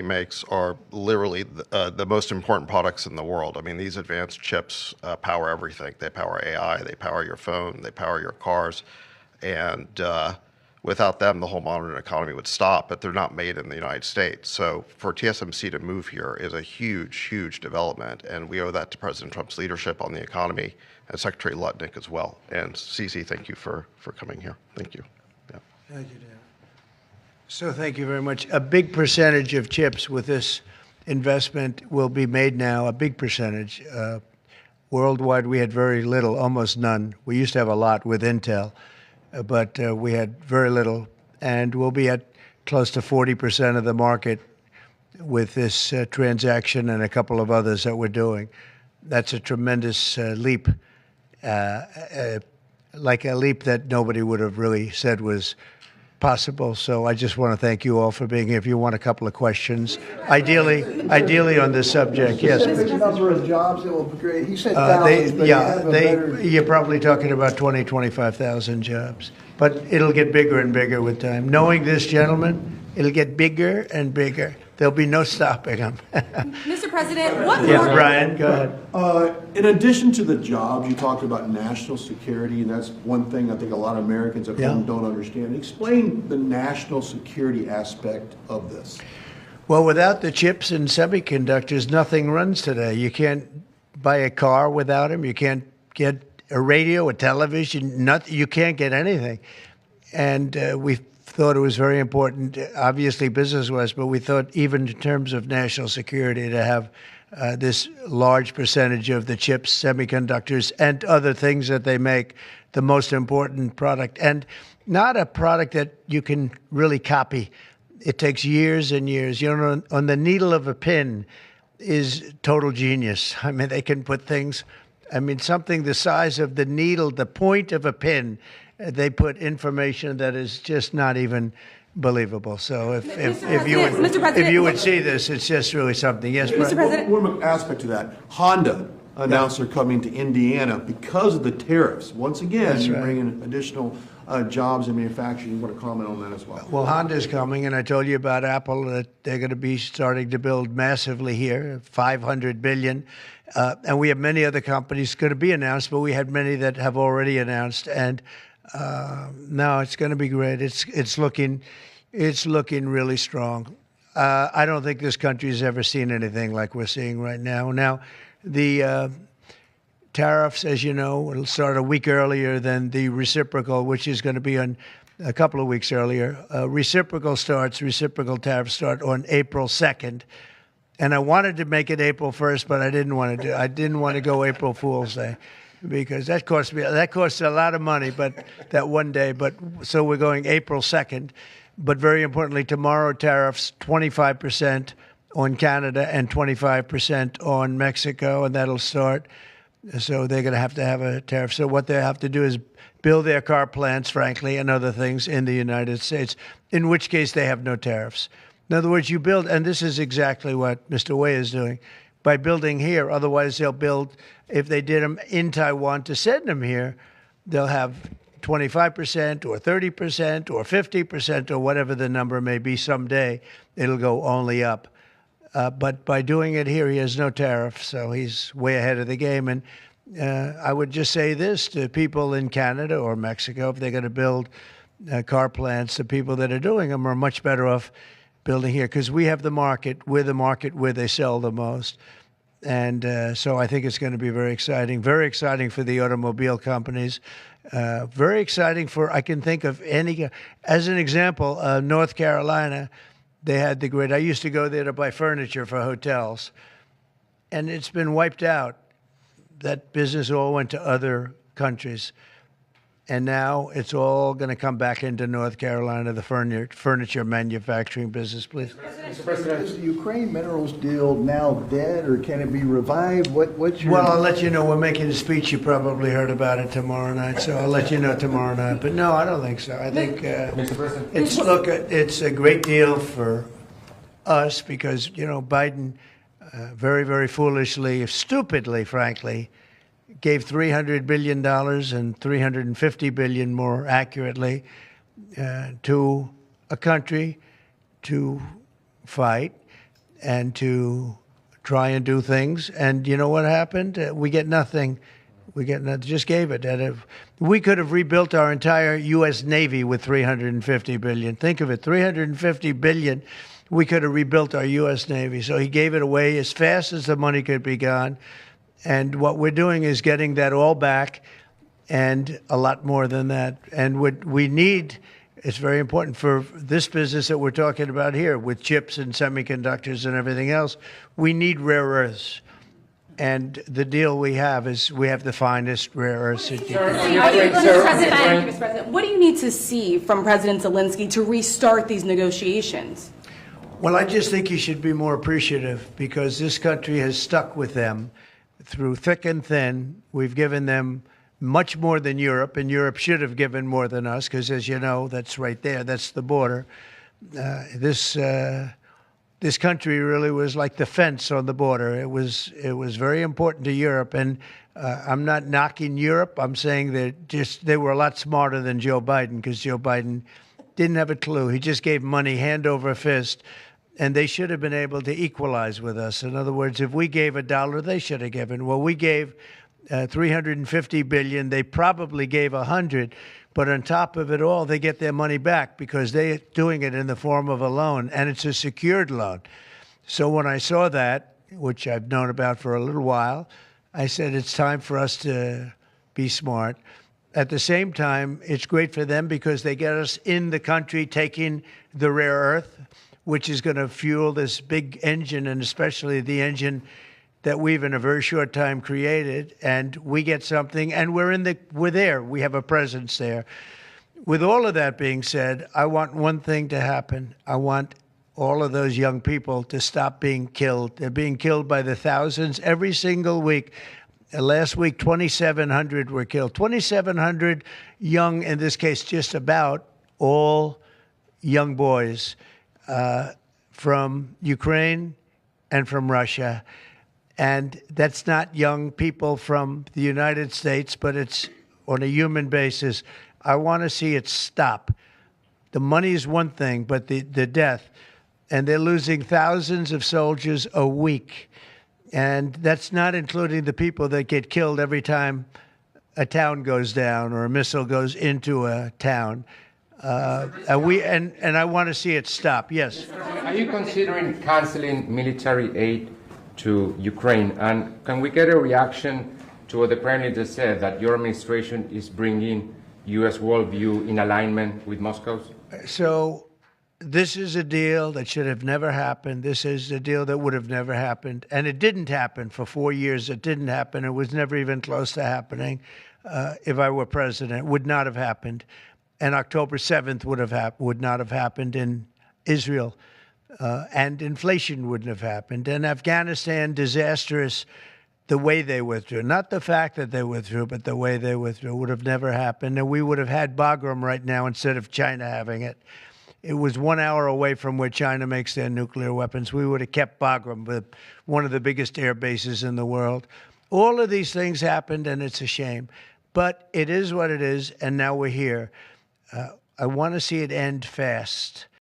makes are literally the most important products in the world. I mean, these advanced chips power everything. They power AI, they power your phone, they power your cars, and without them, the whole modern economy would stop. But they're not made in the United States. So for TSMC to move here is a huge, huge development, and we owe that to President Trump's leadership on the economy and Secretary Lutnick as well. And Cece, thank you for coming here. Thank you. Yeah. Thank you, Dan. So thank you very much. A big percentage of chips with this investment will be made now, a big percentage. Worldwide, we had very little, almost none. We used to have a lot with Intel, but we had very little. And we'll be at close to 40% of the market with this transaction and a couple of others that we're doing. That's a tremendous leap, like a leap that nobody would have really said was possible. So I just want to thank you all for being here. If you want a couple of questions, ideally on this subject, yes. The number of jobs that will be great. He said thousands, but you're probably talking about 20, 25,000 jobs. But it'll get bigger and bigger with time. Knowing this gentleman, it'll get bigger and bigger. There'll be no stopping him. Mr. President, what Yeah, more? Brian, go ahead. In addition to the jobs, you talked about national security, and that's one thing I think a lot of Americans at home don't understand. Explain the national security aspect of this. Well, without the chips and semiconductors, nothing runs today. You can't buy a car without them. You can't get a radio, a television, nothing. You can't get anything. And we thought it was very important, obviously business-wise, but we thought even in terms of national security to have this large percentage of the chips, semiconductors, and other things that they make the most important product. And not a product that you can really copy. It takes years and years. You know, on the needle of a pin is total genius. I mean, they can put things, I mean, something the size of the needle, the point of a pin, they put information that is just not even believable. So if you would see this, it's just really something. Yes, Mr. President. One aspect to that, Honda announced they're coming to Indiana because of the tariffs. Once again, you're bringing additional jobs in manufacturing. You want to comment on that as well? Well, Honda's coming, and I told you about Apple, that they're going to be starting to build massively here, $500 billion. And we have many other companies going to be announced, but we had many that have already announced. And no, it's going to be great. It's looking really strong. I don't think this country has ever seen anything like we're seeing right now. Now, the tariffs, as you know, will start a week earlier than the reciprocal, which is going to be on a couple of weeks earlier. Reciprocal tariffs start on April 2nd. And I wanted to make it April 1st, but I didn't want to go April Fool's Day, because that costs a lot of money, but that one day. But so we're going April 2nd. But very importantly, tomorrow tariffs 25% on Canada and 25% on Mexico, and that'll start. So they're going to have a tariff. So what they have to do is build their car plants, frankly, and other things in the United States, in which case they have no tariffs. In other words, you build, and this is exactly what Mr. Wei is doing, by building here. Otherwise, they'll build, if they did them in Taiwan to send them here, they'll have 25% or 30% or 50% or whatever the number may be someday. It'll go only up. But by doing it here, he has no tariff, so he's way ahead of the game. And I would just say this to people in Canada or Mexico: if they're going to build car plants, the people that are doing them are much better off building here, because we have the market. We're the market where they sell the most. And so I think it's going to be very exciting for the automobile companies. Very exciting for, I can think of any, as an example, North Carolina. They had the grid. I used to go there to buy furniture for hotels, and it's been wiped out. That business all went to other countries, and now it's all going to come back into North Carolina, the furniture manufacturing business. Please. Mr. President, is the Ukraine minerals deal now dead, or can it be revived? What's your... Well, I'll let you know. We're making a speech. You probably heard about it tomorrow night, so I'll let you know tomorrow night. But no, I don't think so. I think it's a great deal for us because, you know, Biden very, very foolishly, stupidly, frankly, gave $300 billion and $350 billion more accurately to a country to fight. and to try and do things. And you know what happened? We get nothing. We get nothing. Just gave it. And if we could have rebuilt our entire U.S. Navy with $350 billion. Think of it, $350 billion. We could have rebuilt our U.S. Navy. So he gave it away as fast as the money could be gone. And what we're doing is getting that all back and a lot more than that. And what we need, it's very important for this business that we're talking about here with chips and semiconductors and everything else. We need rare earths. And the deal we have is we have the finest rare earths. Mr. President, what do you need to see from President Zelensky to restart these negotiations? Well, I just think you should be more appreciative because this country has stuck with them through thick and thin. We've given them much more than Europe, and Europe should have given more than us because, as you know, that's right there. That's the border. This country really was like the fence on the border. It was very important to Europe, and I'm not knocking Europe. I'm saying that they were a lot smarter than Joe Biden because Joe Biden didn't have a clue. He just gave money hand over fist, and they should have been able to equalize with us. In other words, if we gave $1, they should have given. Well, we gave $350 billion. They probably gave 100, but on top of it all, they get their money back because they're doing it in the form of a loan, and it's a secured loan. So when I saw that, which I've known about for a little while, I said it's time for us to be smart. At the same time, it's great for them because they get us in the country taking the rare earth, which is going to fuel this big engine, and especially the engine that we've in a very short time created, and we get something, and we're there. We have a presence there. With all of that being said, I want one thing to happen. I want all of those young people to stop being killed. They're being killed by the thousands every single week. Last week, 2,700 were killed. 2,700 young, in this case, just about all young boys from Ukraine and from Russia. And that's not young people from the United States, but it's on a human basis. I want to see it stop. The money is one thing, but the death. And they're losing thousands of soldiers a week. And that's not including the people that get killed every time a town goes down or a missile goes into a town. And I want to see it stop. Yes. Are you considering canceling military aid to Ukraine? And can we get a reaction to what the President just said, that your administration is bringing U.S. worldview in alignment with Moscow's? So this is a deal that should have never happened. This is a deal that would have never happened. And it didn't happen for 4 years. It didn't happen. It was never even close to happening. If I were president, it would not have happened. And October 7th would not have happened in Israel. And inflation wouldn't have happened. And Afghanistan, disastrous, the way they withdrew. Not the fact that they withdrew, but the way they withdrew would have never happened. And we would have had Bagram right now instead of China having it. It was 1 hour away from where China makes their nuclear weapons. We would have kept Bagram with one of the biggest air bases in the world. All of these things happened, and it's a shame. But it is what it is, and now we're here. I want to see it end fast.